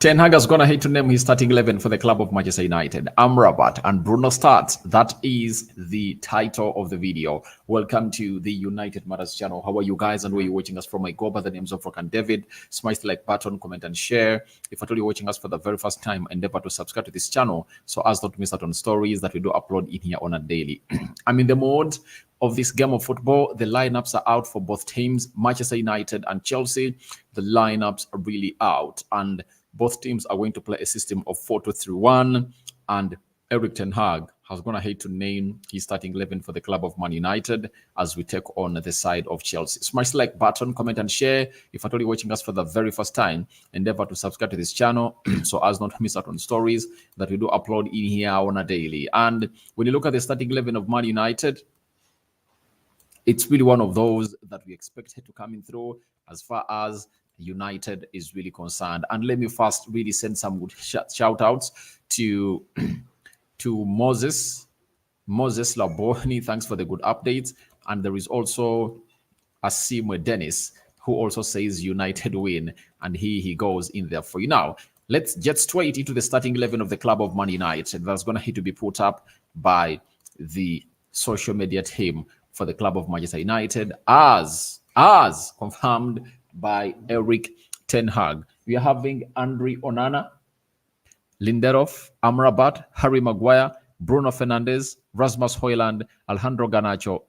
Ten Hag is going to hate to name his starting 11 for the club of Manchester United. Amrabat and Bruno starts. That is the title of the video. Welcome to the United Matters channel. How are you guys and where you're watching us from? I go by the names of Rock and David. Smash the like button, comment and share. If at all you're watching us for the very first time, endeavor to subscribe to this channel so as not to miss out on stories that we do upload in here on a daily. I'm in the mode of this game of football. The lineups are out for both teams, Manchester United and Chelsea. The lineups are really out, and both teams are going to play a system of 4-2-3-1, and Erik ten Hag has gone ahead to name his starting 11 for the club of Man United as we take on the side of Chelsea. Smash the like button, comment and share. If at all you're watching us for the very first time, endeavor to subscribe to this channel so as not to miss out on stories that we do upload in here on a daily. And when you look at the starting 11 of Man United, it's really one of those that we expected to come in through as far as United is really concerned. And let me first really send some good shout outs to Moses Laboni. Thanks for the good updates. And there is also Asimwe Dennis, who also says United win, and he goes in there for you. Now let's get straight into the starting 11 of the club of Man United. That's going to need to be put up by the social media team for the club of Manchester United as confirmed by Erik ten Hag. We are having Andre Onana, Lindelof, Amrabat, Harry Maguire, Bruno Fernandes, Rasmus Højlund, Alejandro Garnacho,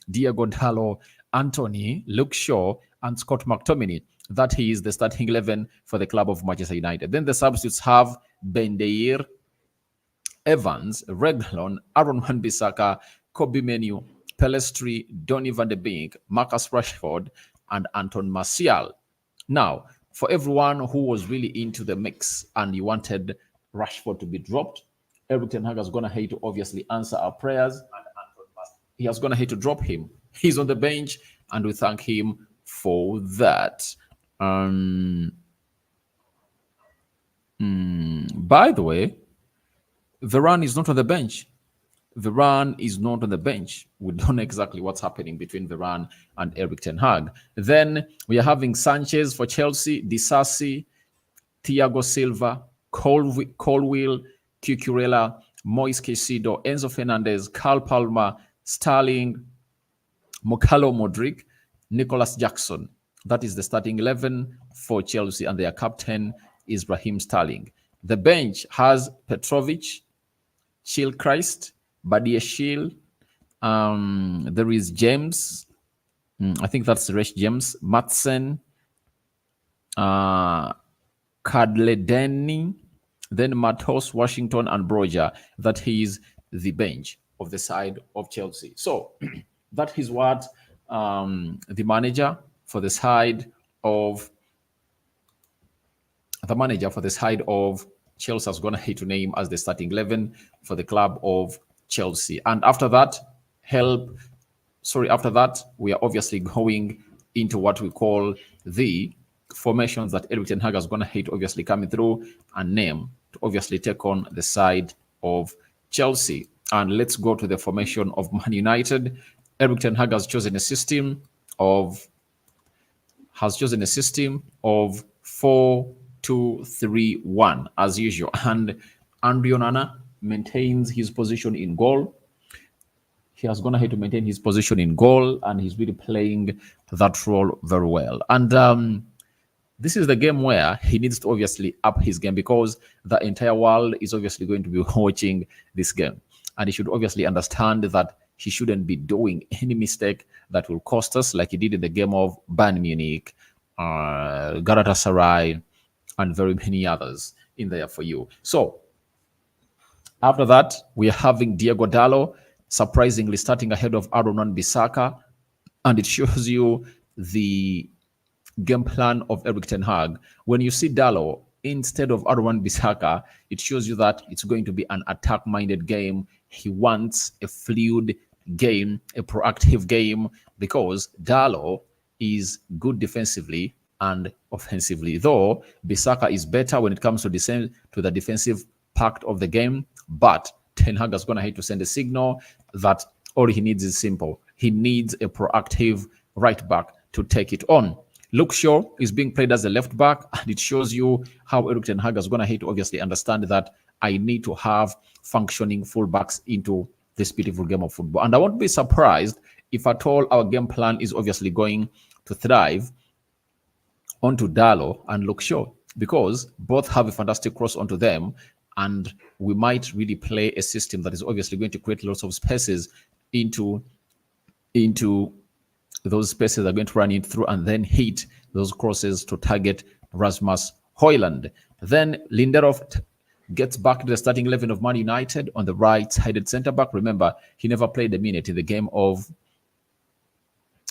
Diego Dallo, Anthony, Luke Shaw, and Scott McTominay. That is the starting 11 for the club of Manchester United. Then the substitutes have Ben Dair, Evans, Reguilon, Aaron Wan-Bissaka, Kobe Menu, Pelestri, Donny van de Beek, Marcus Rashford, and Anton Martial. Now, for everyone who was really into the mix and you wanted Rashford to be dropped, Erik ten Hag has gone ahead to obviously answer our prayers, and he has gone ahead to drop him. He's on the bench, and we thank him for that. By the way, Varane is not on the bench. Varane is not on the bench. We don't know exactly what's happening between Varane and Erik ten Hag. Then we are having Sanchez for Chelsea, Disasi, Thiago Silva, Colwill, Cucurella, Moise Caicedo, Enzo Fernandez, Carl Palmer, Sterling, Mokalo Modric, Nicholas Jackson. That is the starting 11 for Chelsea, and their captain is Raheem Sterling. The bench has Petrovic, Chilchrist, Badia Shield. There is James. I think that's Resh James. Matsen. Kadledeni. Then Matos, Washington, and Broja. That is the bench of the side of Chelsea. So that is what the manager for the side of Chelsea is going to hit to name as the starting 11 for the club of Chelsea. And after that, we are obviously going into what we call the formations that Erik ten Hag is going to hate obviously coming through and name to obviously take on the side of Chelsea. And let's go to the formation of Man United. Erik ten Hag has chosen a system of 4-2-3-1 as usual, and Andre Onana maintains his position in goal. He has gone ahead to maintain his position in goal, and he's really playing that role very well. And this is the game where he needs to obviously up his game, because the entire world is obviously going to be watching this game, and he should obviously understand that he shouldn't be doing any mistake that will cost us, like he did in the game of Bayern Munich, Galatasaray, and very many others in there for you. So after that, we are having Diego Dallo surprisingly starting ahead of Aaron Wan-Bissaka, and it shows you the game plan of Erik ten Hag. When you see Dallo instead of Aaron Wan-Bissaka, it shows you that it's going to be an attack-minded game. He wants a fluid game, a proactive game, because Dallo is good defensively and offensively, though Bissaka is better when it comes to the defensive part of the game. But ten Hag is going to have to send a signal that all he needs is simple. He needs a proactive right back to take it on. Luke Shaw is being played as a left back, and it shows you how Erik ten Hag is going to hate to obviously understand that I need to have functioning fullbacks into this beautiful game of football. And I won't be surprised if at all our game plan is obviously going to thrive onto Dalo and Luke Shaw, because both have a fantastic cross onto them, and we might really play a system that is obviously going to create lots of spaces into those spaces are going to run it through and then hit those crosses to target Rasmus Højlund. Then Lindelof gets back to the starting 11 of Man United on the right-sided centre-back. Remember, he never played a minute in the game of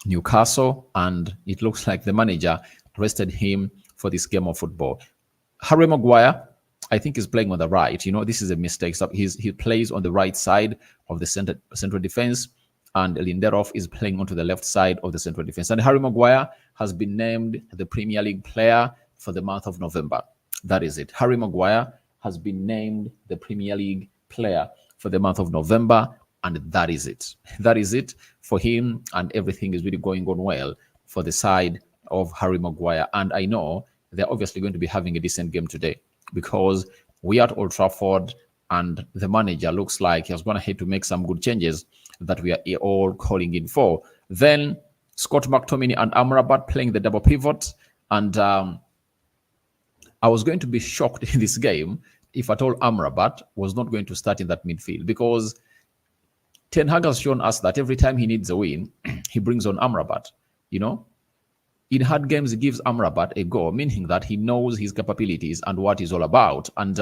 Newcastle, and it looks like the manager rested him for this game of football. Harry Maguire, I think, is playing on the right. This is a mistake. So he plays on the right side of the central defense, and Lindelof is playing onto the left side of the central defense. And Harry Maguire has been named the Premier League player for the month of November. That is it. Harry Maguire has been named the Premier League player for the month of November, and that is it. That is it for him, and everything is really going on well for the side of Harry Maguire. And I know they're obviously going to be having a decent game today, because we are at Old Trafford, and the manager looks like he's going to have to make some good changes that we are all calling in for. Then Scott McTominay and Amrabat playing the double pivot, and I was going to be shocked in this game if at all Amrabat was not going to start in that midfield, because Ten Hag has shown us that every time he needs a win, he brings on Amrabat. In hard games, he gives Amrabat a go, meaning that he knows his capabilities and what he's all about. And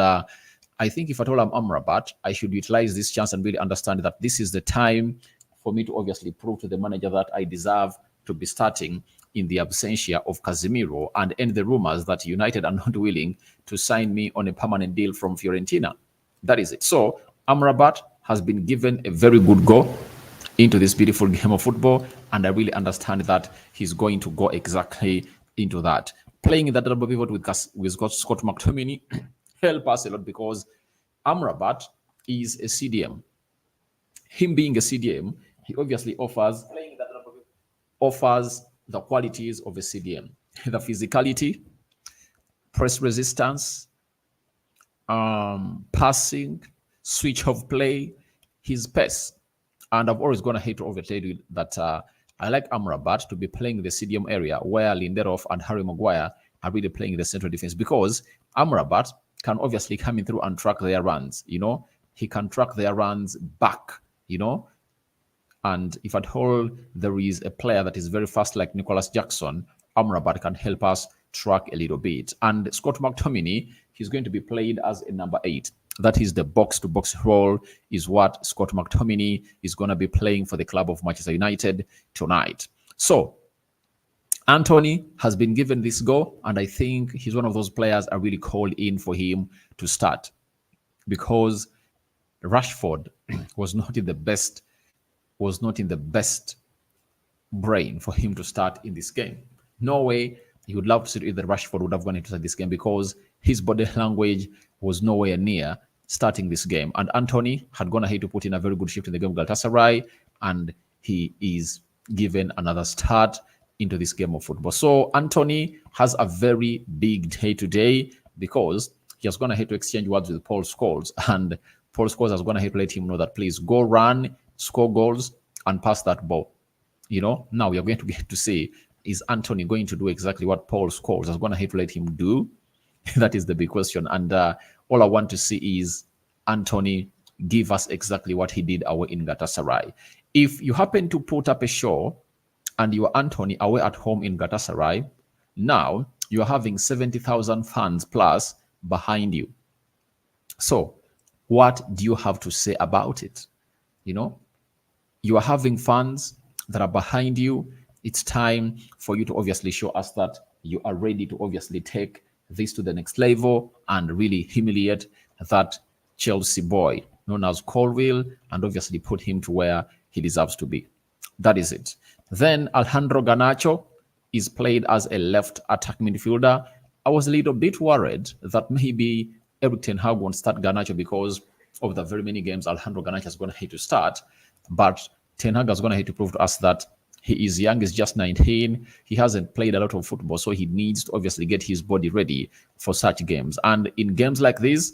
I think if at all I'm Amrabat, I should utilize this chance and really understand that this is the time for me to obviously prove to the manager that I deserve to be starting in the absentia of Casemiro, and end the rumors that United are not willing to sign me on a permanent deal from Fiorentina. That is it. So Amrabat has been given a very good go into this beautiful game of football, and I really understand that he's going to go exactly into that. Playing in that double pivot with Scott McTominay help us a lot, because Amrabat is a CDM. Him being a CDM, he obviously offers the qualities of a CDM: the physicality, press resistance, passing, switch of play, his pace. And I've always gone ahead to overtell you that I like Amrabat to be playing the CDM area, where Lindelof and Harry Maguire are really playing the central defense, because Amrabat can obviously come in through and track their runs. He can track their runs back, and if at all there is a player that is very fast like Nicholas Jackson, Amrabat can help us track a little bit. And Scott McTominay, he's going to be played as a number 8. That is the box-to-box role, is what Scott McTominay is going to be playing for the club of Manchester United tonight. So Anthony has been given this go, and I think he's one of those players I really called in for him to start, because Rashford was not in the best brain for him to start in this game. No way he would love to see that Rashford would have gone into this game, because his body language was nowhere near starting this game. And Anthony had gone ahead to put in a very good shift in the game of Galatasaray, and he is given another start into this game of football. So Anthony has a very big day today, because he has gone ahead to exchange words with Paul Scholes, and Paul Scholes has gone ahead to let him know that please go run, score goals, and pass that ball. Now we are going to get to see, is Anthony going to do exactly what Paul Scholes has gone ahead to let him do? That is the big question. And all I want to see is Anthony give us exactly what he did away in Galatasaray. If you happen to put up a show and you are Anthony away at home in Galatasaray, now you are having 70,000 fans plus behind you. So what do you have to say about it? You are having fans that are behind you. It's time for you to obviously show us that you are ready to obviously take this to the next level and really humiliate that Chelsea boy known as Colville, and obviously put him to where he deserves to be. That is it. Then Alejandro Garnacho is played as a left attack midfielder. I was a little bit worried that maybe Erik ten Hag won't start Garnacho because of the very many games Alejandro Garnacho is going to have to start. But Ten Hag is going to have to prove to us that He is young, he's just 19. He hasn't played a lot of football, so he needs to obviously get his body ready for such games. And in games like this,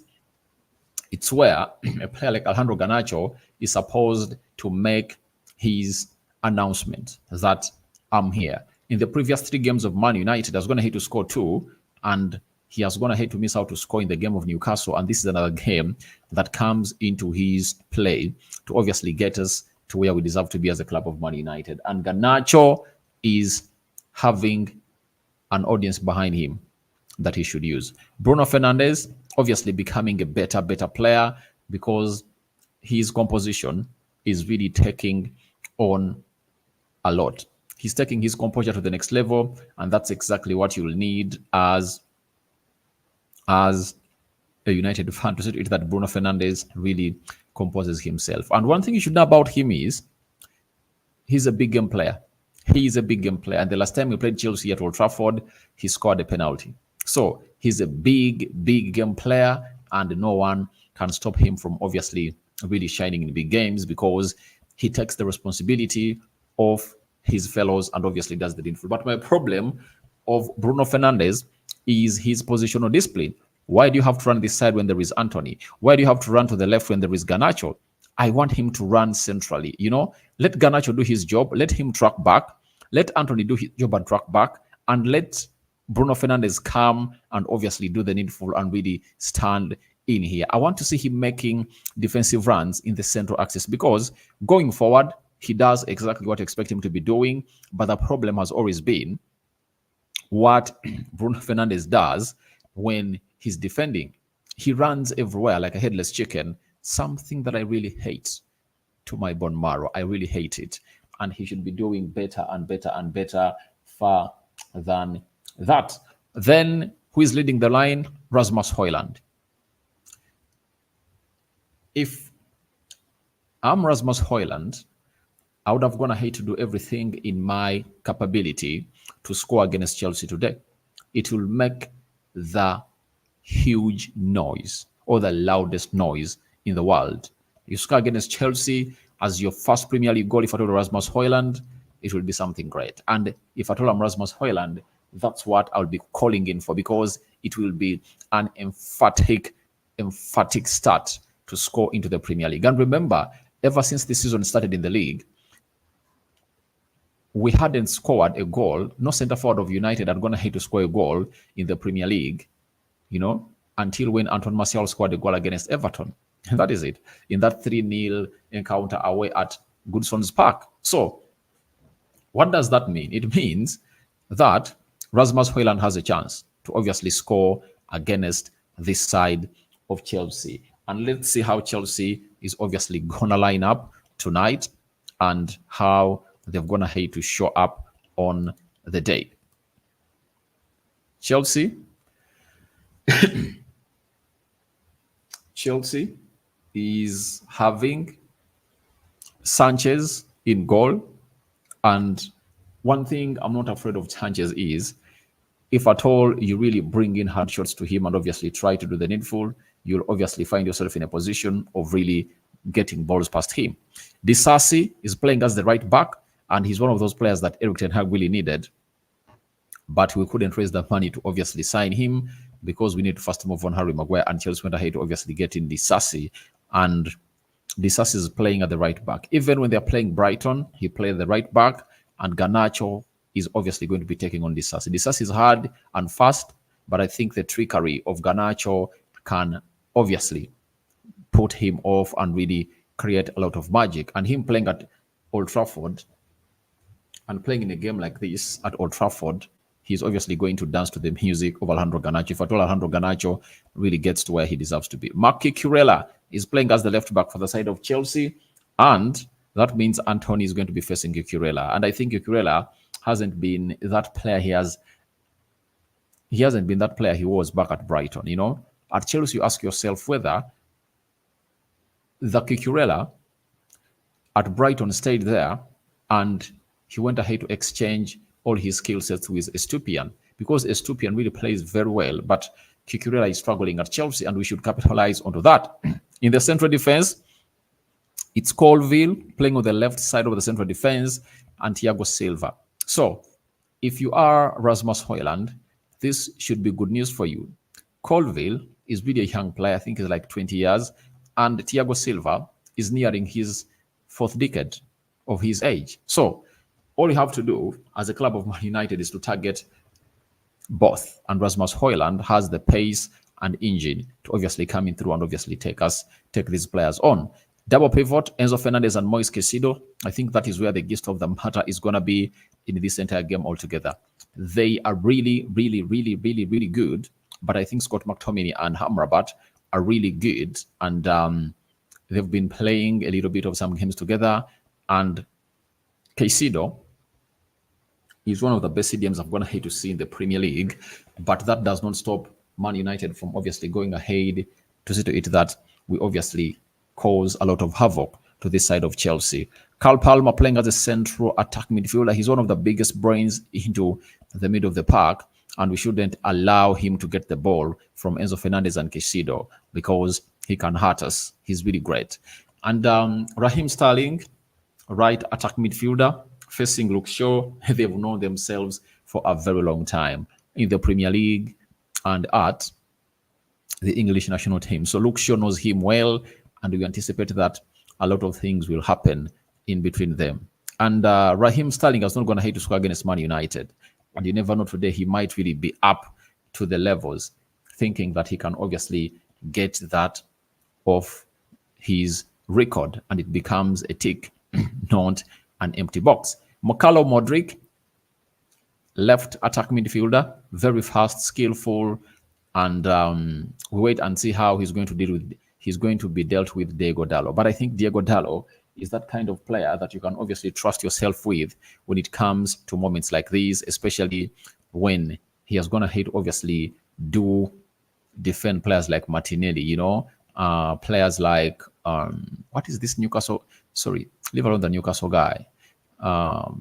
it's where a player like Alejandro Garnacho is supposed to make his announcement that I'm here. In the previous 3 games of Man United, I was going to hate to score 2, and he has gone ahead to miss out to score in the game of Newcastle. And this is another game that comes into his play to obviously get us to where we deserve to be as a club of Man United. And Garnacho is having an audience behind him that he should use. Bruno Fernandes obviously becoming a better player because his composition is really taking on a lot. He's taking his composure to the next level, and that's exactly what you'll need as a United fan to see to it that Bruno Fernandes really composes himself. And one thing you should know about him is he's a big game player. He is a big game player. And the last time we played Chelsea at Old Trafford, he scored a penalty. So he's a big game player, and no one can stop him from obviously really shining in big games because he takes the responsibility of his fellows and obviously does the needful. But my problem of Bruno Fernandes is his positional discipline. Why do you have to run this side when there is Anthony? Why do you have to run to the left when there is Garnacho? I want him to run centrally. Let Garnacho do his job. Let him track back. Let Anthony do his job and track back. And let Bruno Fernandes come and obviously do the needful and really stand in here. I want to see him making defensive runs in the central axis because going forward, he does exactly what I expect him to be doing. But the problem has always been what Bruno Fernandes does when he's defending. He runs everywhere like a headless chicken, something that I really hate to my bone marrow. I really hate it. And he should be doing better and better far than that. Then who is leading the line? Rasmus Højlund. If I'm Rasmus Højlund, I would have gone ahead to do everything in my capability to score against Chelsea today. It will make the huge noise or the loudest noise in the world. You score against Chelsea as your first Premier League goal. If I told Rasmus Højlund, it will be something great. And if I told him Rasmus Højlund, that's what I'll be calling in for because it will be an emphatic start to score into the Premier League. And remember, ever since this season started in the league, we hadn't scored a goal. No centre forward of United had gone ahead to score a goal in the Premier League, until when Antoine Martial scored a goal against Everton. And that is it. In that 3-0 encounter away at Goodson's Park. So, what does that mean? It means that Rasmus Højlund has a chance to obviously score against this side of Chelsea. And let's see how Chelsea is obviously going to line up tonight and how they're going to hate to show up on the day. Chelsea is having Sanchez in goal. And one thing I'm not afraid of Sanchez is if at all you really bring in hard shots to him and obviously try to do the needful, you'll obviously find yourself in a position of really getting balls past him. Disasi is playing as the right back, and he's one of those players that Erik ten Hag really needed. But we couldn't raise the money to obviously sign him because we need to first move on Harry Maguire, and Chelsea went ahead to obviously get in Disasi. And Disasi is playing at the right back. Even when they're playing Brighton, he played the right back, and Garnacho is obviously going to be taking on Disasi. Disasi is hard and fast, but I think the trickery of Garnacho can obviously put him off and really create a lot of magic. And him playing at Old Trafford and playing in a game like this at Old Trafford, he's obviously going to dance to the music of Alejandro Garnacho. If at all Alejandro Garnacho really gets to where he deserves to be. Marc Cucurella is playing as the left back for the side of Chelsea, and that means Anthony is going to be facing Cucurella. And I think Cucurella hasn't been that player he hasn't been that player he was back at Brighton. At Chelsea, you ask yourself whether the Cucurella at Brighton stayed there and he went ahead to exchange all his skill sets with Estupiñán, because Estupiñán really plays very well, but Cucurella is struggling at Chelsea, and we should capitalize onto that. In the central defense, it's Colville playing on the left side of the central defense, and Thiago Silva. So if you are Rasmus Højlund, this should be good news for you. Colville is really a young player. I think he's like 20 years. And Thiago Silva is nearing his fourth decade of his age. So all you have to do as a club of Man United is to target both. And Rasmus Højlund has the pace and engine to obviously come in through and obviously take these players on. Double pivot, Enzo Fernandez and Moise Caicedo. I think that is where the gist of the matter is going to be in this entire game altogether. They are really, really, really, really, really good. But I think Scott McTominay and Amrabat are really good. And they've been playing a little bit of some games together. And Caicedo is one of the best CDMs I'm going to hate to see in the Premier League. But that does not stop Man United from obviously going ahead to see to it that we obviously cause a lot of havoc to this side of Chelsea. Carl Palmer playing as a central attack midfielder. He's one of the biggest brains into the middle of the park, and we shouldn't allow him to get the ball from Enzo Fernandez and Caicedo because he can hurt us. He's really great. And Raheem Sterling, right attack midfielder, facing Luke Shaw. They've known themselves for a very long time in the Premier League and at the English national team. So Luke Shaw knows him well, and we anticipate that a lot of things will happen in between them. And Raheem Sterling is not going to hate to score against Man United. And you never know, today he might really be up to the levels, thinking that he can obviously get that off his record and it becomes a tick, not an empty box. Mykhailo Mudryk, left attack midfielder, very fast, skillful, and we wait and see how he's going to deal with. He's going to be dealt with Diego Dallo. But I think Diego Dallo is that kind of player that you can obviously trust yourself with when it comes to moments like these, especially when he has gone ahead, obviously, defend players like Martinelli, players like, what is this Newcastle? Sorry, leave alone the Newcastle guy.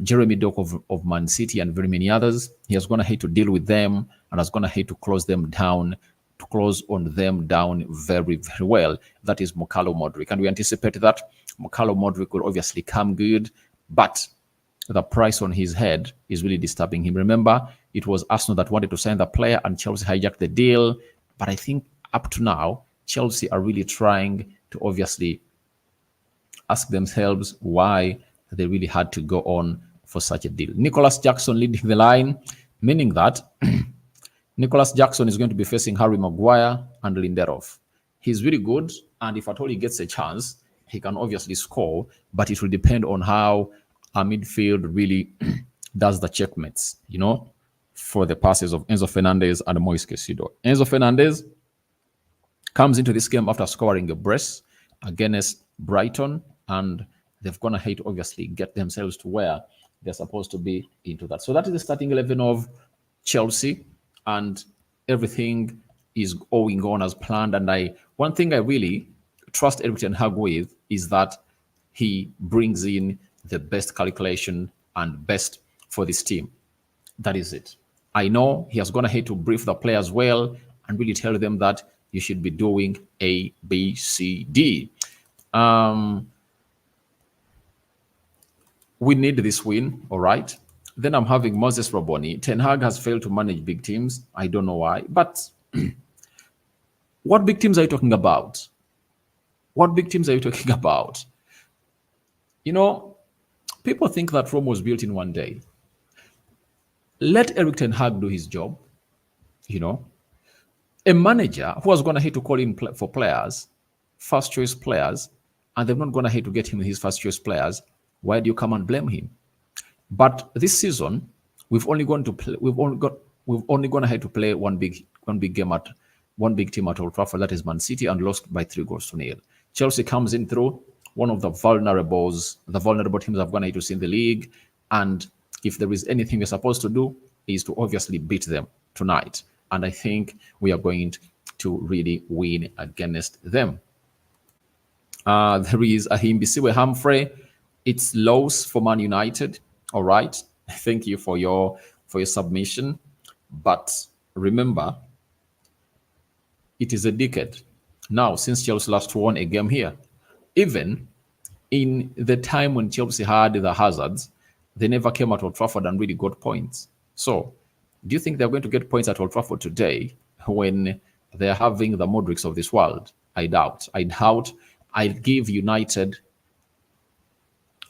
Jeremy Doku of Man City and very many others. He has gone ahead to deal with them and has gone ahead to close them down, to close on them down very, very well. That is Mykhailo Mudryk. And we anticipate that Mykhailo Mudryk will obviously come good, but the price on his head is really disturbing him. Remember, it was Arsenal that wanted to sign the player and Chelsea hijacked the deal. But I think up to now, Chelsea are really trying to obviously ask themselves why they really had to go on for such a deal. Nicholas Jackson leading the line, meaning that Nicholas Jackson is going to be facing Harry Maguire and Lindelof. He's really good, and if at all he gets a chance, he can obviously score, but it will depend on how our midfield really does the checkmates, for the passes of Enzo Fernandez and Moise Caicedo. Enzo Fernandez comes into this game after scoring a brace against Brighton, and they've gone ahead to obviously get themselves to where they're supposed to be into that. So that is the starting 11 of Chelsea, and everything is going on as planned. And one thing I really trust Erik ten Hag with is that he brings in the best calculation and best for this team. That is it. I know he has gone ahead to brief the players well and really tell them that you should be doing A, B, C, D. We need this win, all right? Then I'm having Moses Raboni. Ten Hag has failed to manage big teams. I don't know why. But what big teams are you talking about? What big teams are you talking about? People think that Rome was built in one day. Let Erik ten Hag do his job. A manager who has gone ahead to call in for players, first choice players, and they've not gone ahead to get him his first choice players. Why do you come and blame him? But this season, we've only gone ahead to play one big game at one big team at Old Trafford, that is Man City, and lost by 3-0. Chelsea comes in through one of the vulnerable teams I've gone ahead to see in the league, and if there is anything we're supposed to do is to obviously beat them tonight, and I think we are going to really win against them. There is Ahim Bisiwe Humphrey. It's loss for Man United. All right. Thank you for your submission. But remember, it is a decade now since Chelsea last won a game here. Even in the time when Chelsea had the hazards, they never came at Old Trafford and really got points. So, do you think they're going to get points at Old Trafford today when they're having the Modrics of this world? I doubt. I doubt. I'll give United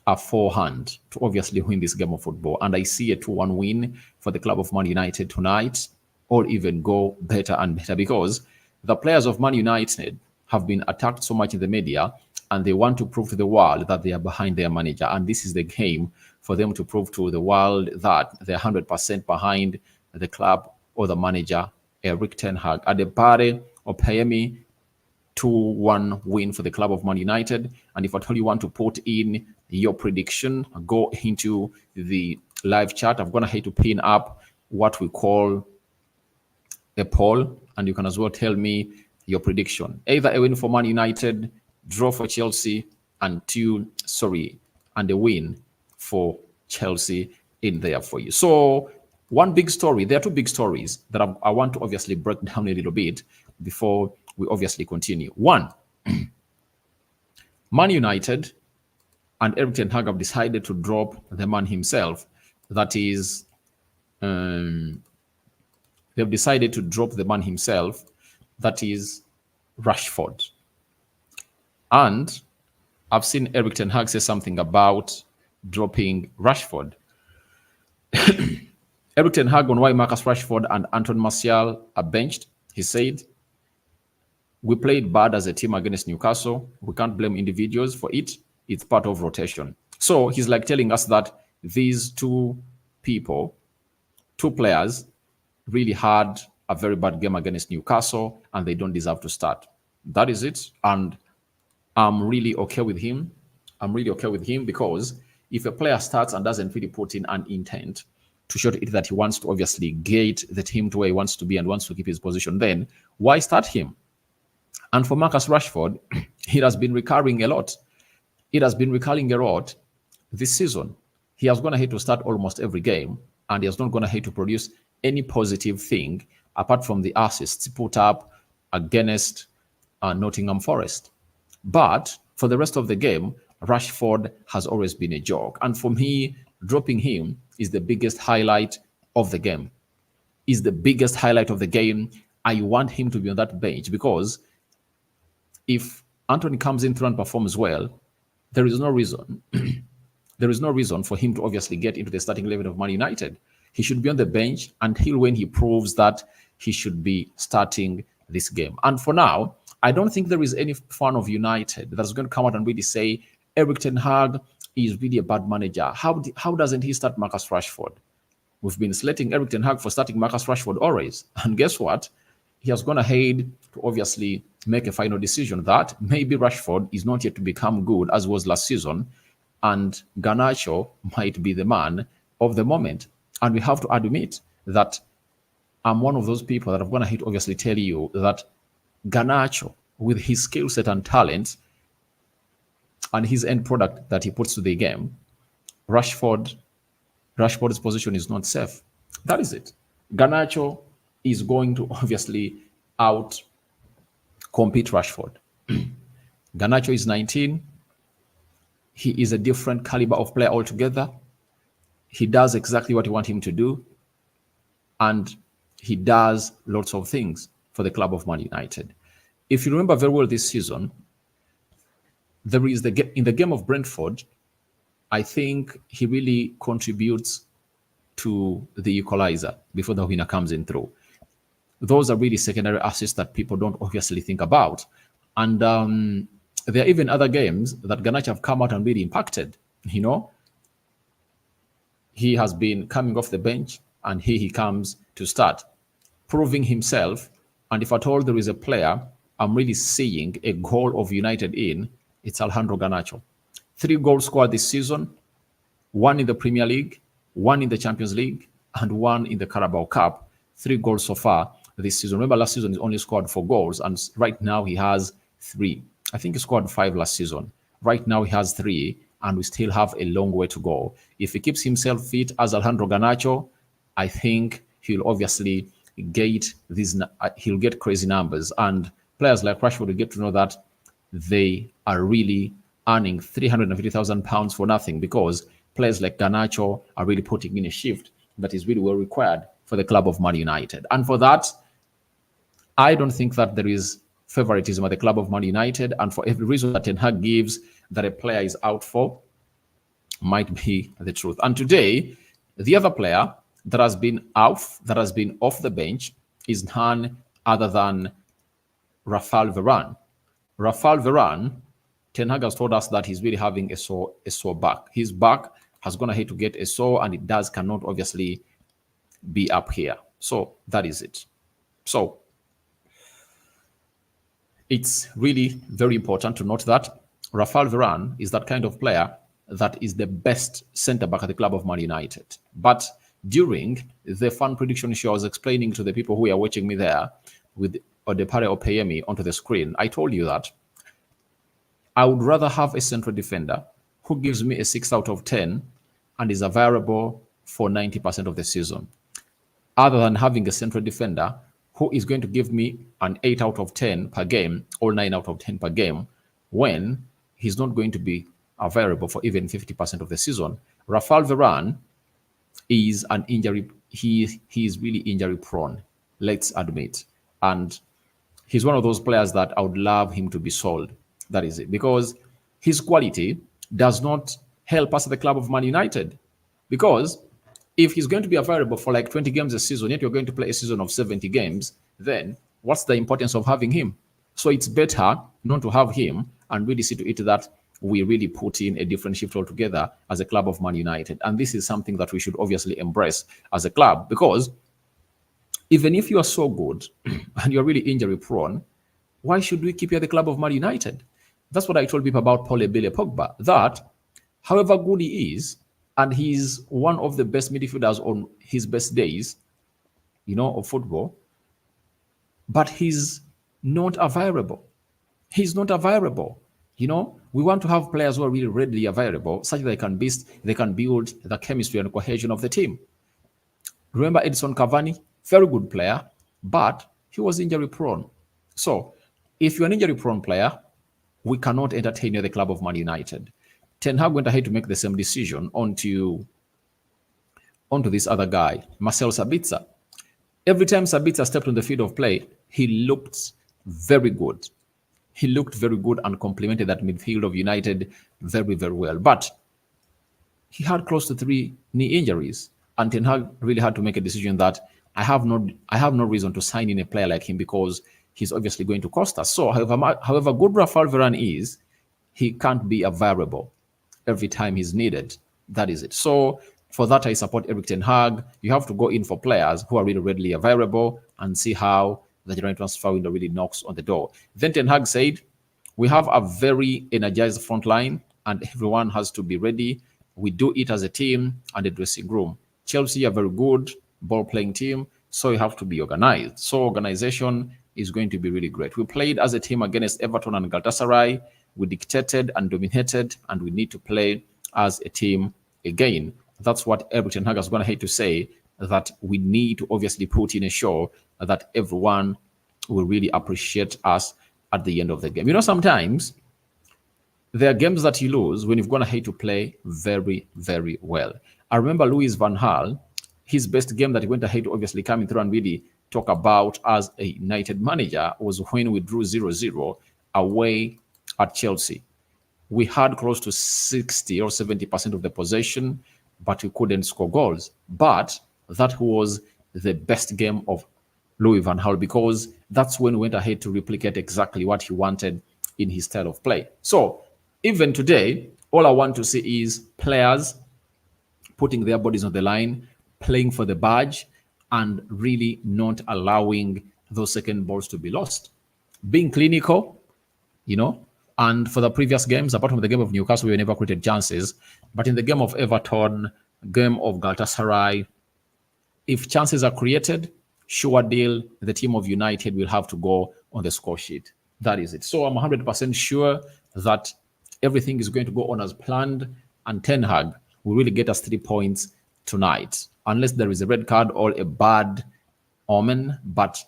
a forehand to obviously win this game of football. And I see a 2-1 win for the club of Man United tonight, or even go better and better, because the players of Man United have been attacked so much in the media, and they want to prove to the world that they are behind their manager. And this is the game for them to prove to the world that they're 100% behind the club or the manager, Erik ten Hag. Adebare Opeyemi, 2-1 win for the club of Man United. And if at all you want to put in your prediction, go into the live chat. I'm going to hate to pin up what we call a poll, and you can as well tell me your prediction. Either a win for Man United, draw for Chelsea, and a win for Chelsea in there for you. So one big story, there are two big stories that I want to obviously break down a little bit before we obviously continue. One, Man United and Erik ten Hag have decided to drop the man himself. That is, they've decided to drop the man himself. That is Rashford. And I've seen Erik ten Hag say something about dropping Rashford. Erik ten Hag on why Marcus Rashford and Anton Martial are benched. He said, "We played bad as a team against Newcastle. We can't blame individuals for it. It's part of rotation." So he's like telling us that these two players, really had a very bad game against Newcastle and they don't deserve to start. That is it. And I'm really okay with him. I'm really okay with him, because if a player starts and doesn't really put in an intent to show it that he wants to obviously get the team to where he wants to be and wants to keep his position, then why start him? And for Marcus Rashford, it has been recurring a lot. It has been recurring a lot this season. He has gone ahead to start almost every game, and he has not gone ahead to produce any positive thing apart from the assists put up against Nottingham Forest. But for the rest of the game, Rashford has always been a joke. And for me, dropping him is the biggest highlight of the game. Is the biggest highlight of the game. I want him to be on that bench, because if Anthony comes in through and performs well, there is no reason. There is no reason for him to obviously get into the starting 11 of Man United. He should be on the bench until when he proves that he should be starting this game. And for now, I don't think there is any fan of United that's going to come out and really say Erik ten Hag is really a bad manager. How doesn't he start Marcus Rashford? We've been slating Erik ten Hag for starting Marcus Rashford always. And guess what? He has gone ahead to obviously make a final decision that maybe Rashford is not yet to become good as was last season, and Garnacho might be the man of the moment. And we have to admit that I'm one of those people that have gone ahead to obviously tell you that Garnacho, with his skill set and talent and his end product that he puts to the game, Rashford's position is not safe. That is it. Garnacho is going to obviously out compete Rashford. Garnacho is 19. He is a different caliber of player altogether. He does exactly what you want him to do. And he does lots of things for the club of Man United. If you remember very well this season, there is in the game of Brentford, I think he really contributes to the equalizer before the winner comes in through. Those are really secondary assists that people don't obviously think about. And there are even other games that Garnacho have come out and really impacted. You know, he has been coming off the bench, and here he comes to start, proving himself. And if at all there is a player I'm really seeing a goal of United in, it's Alejandro Garnacho. 3 goals scored this season, 1 in the Premier League, 1 in the Champions League, and 1 in the Carabao Cup. 3 goals so far this season. Remember, last season he only scored 4 goals, and right now he has 3. I think he scored 5 last season. Right now he has 3, and we still have a long way to go. If he keeps himself fit as Alejandro Garnacho, I think he'll obviously he'll get crazy numbers, and players like Rashford will get to know that they are really earning £350,000 for nothing, because players like Garnacho are really putting in a shift that is really well required for the club of Man United. And for that, I don't think that there is favoritism at the club of Man United. And for every reason that Ten Hag gives that a player is out for might be the truth. And today, the other player that has been off the bench is none other than Rafael Varane. Rafael Varane, Ten Hag has told us that he's really having a sore back. His back has gone ahead to get a sore, and cannot obviously be up here. So that is it. So it's really very important to note that Rafael Varane is that kind of player that is the best centre-back at the club of Man United. But during the fan prediction show, I was explaining to the people who are watching me there with Odepare Opeyemi onto the screen, I told you that I would rather have a central defender who gives me a 6 out of 10 and is available for 90% of the season, other than having a central defender who is going to give me an 8 out of 10 per game or 9 out of 10 per game when he's not going to be available for even 50% of the season. Rafael Varane is an injury. He is really injury prone, let's admit. And he's one of those players that I would love him to be sold. That is it. Because his quality does not help us at the club of Man United. Because if he's going to be available for like 20 games a season, yet you're going to play a season of 70 games, then what's the importance of having him? So it's better not to have him and really see to it that we really put in a different shift altogether as a club of Man United. And this is something that we should obviously embrace as a club, because even if you are so good and you're really injury prone, why should we keep you at the club of Man United? That's what I told people about Paul Ebele Pogba, that however good he is, and he's one of the best midfielders on his best days, of football, but he's not available. He's not available. We want to have players who are really readily available, such that they can build the chemistry and cohesion of the team. Remember Edison Cavani, very good player, but he was injury prone. So if you're an injury prone player, we cannot entertain you at the club of Man United. Ten Hag went ahead to make the same decision onto this other guy, Marcel Sabitzer. Every time Sabitzer stepped on the field of play, he looked very good. He looked very good and complemented that midfield of United very, very well. But he had close to 3 knee injuries, and Ten Hag really had to make a decision that I have no reason to sign in a player like him, because he's obviously going to cost us. So however good Rafael Varane is, he can't be a variable every time he's needed. That is it. So for that, I support Erik Ten Hag. You have to go in for players who are really readily available and see how the January transfer window really knocks on the door. Then Ten Hag said, we have a very energized front line and everyone has to be ready. We do it as a team and a dressing room. Chelsea are very good ball-playing team, so you have to be organized. So organization is going to be really great. We played as a team against Everton and Galatasaray. We dictated and dominated, and we need to play as a team again. That's what Erik Ten Hag is going to hate to say, that we need to obviously put in a show that everyone will really appreciate us at the end of the game. Sometimes there are games that you lose when you've gone ahead to play very, very well. I remember Louis van Gaal, his best game that he went ahead to obviously coming through and really talk about as a United manager was when we drew 0-0 away at Chelsea. We had close to 60 or 70% of the possession, but we couldn't score goals. But that was the best game of Louis van Gaal, because that's when we went ahead to replicate exactly what he wanted in his style of play. So even today, all I want to see is players putting their bodies on the line, playing for the badge, and really not allowing those second balls to be lost. Being clinical, and for the previous games, apart from the game of Newcastle, we never created chances. But in the game of Everton, game of Galatasaray, if chances are created, sure deal, the team of United will have to go on the score sheet. That is it. So I'm 100% sure that everything is going to go on as planned, and Ten Hag will really get us 3 points tonight, unless there is a red card or a bad omen. But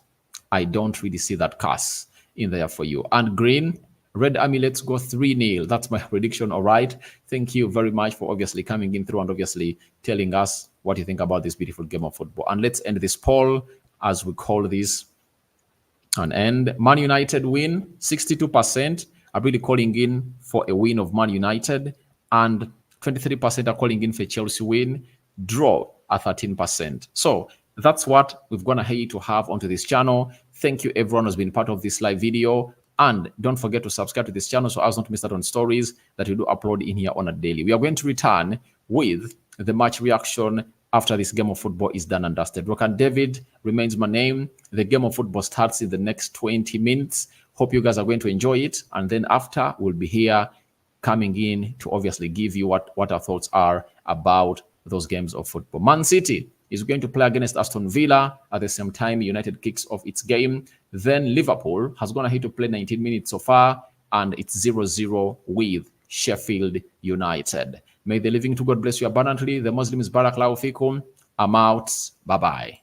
I don't really see that curse in there for you. And Green, Red Army, let's go 3-0. That's my prediction. All right. Thank you very much for obviously coming in through and obviously telling us what you think about this beautiful game of football. And let's end this poll, as we call this an end. Man United win, 62% are really calling in for a win of Man United, and 23% are calling in for Chelsea win, draw at 13%. So that's what we've gone ahead to have onto this channel. Thank you everyone who's been part of this live video, and don't forget to subscribe to this channel so as not to miss out on stories that we do upload in here on a daily. We are going to return with the match reaction after this game of football is done and dusted. Rock and David remains my name. The game of football starts in the next 20 minutes. Hope you guys are going to enjoy it. And then after, we'll be here coming in to obviously give you what our thoughts are about those games of football. Man City is going to play against Aston Villa at the same time United kicks off its game. Then Liverpool has gone ahead to play 19 minutes so far, and it's 0-0 with Sheffield United. May the living to God bless you abundantly. The Muslims Barakallahu Fikum. I'm out. Bye-bye.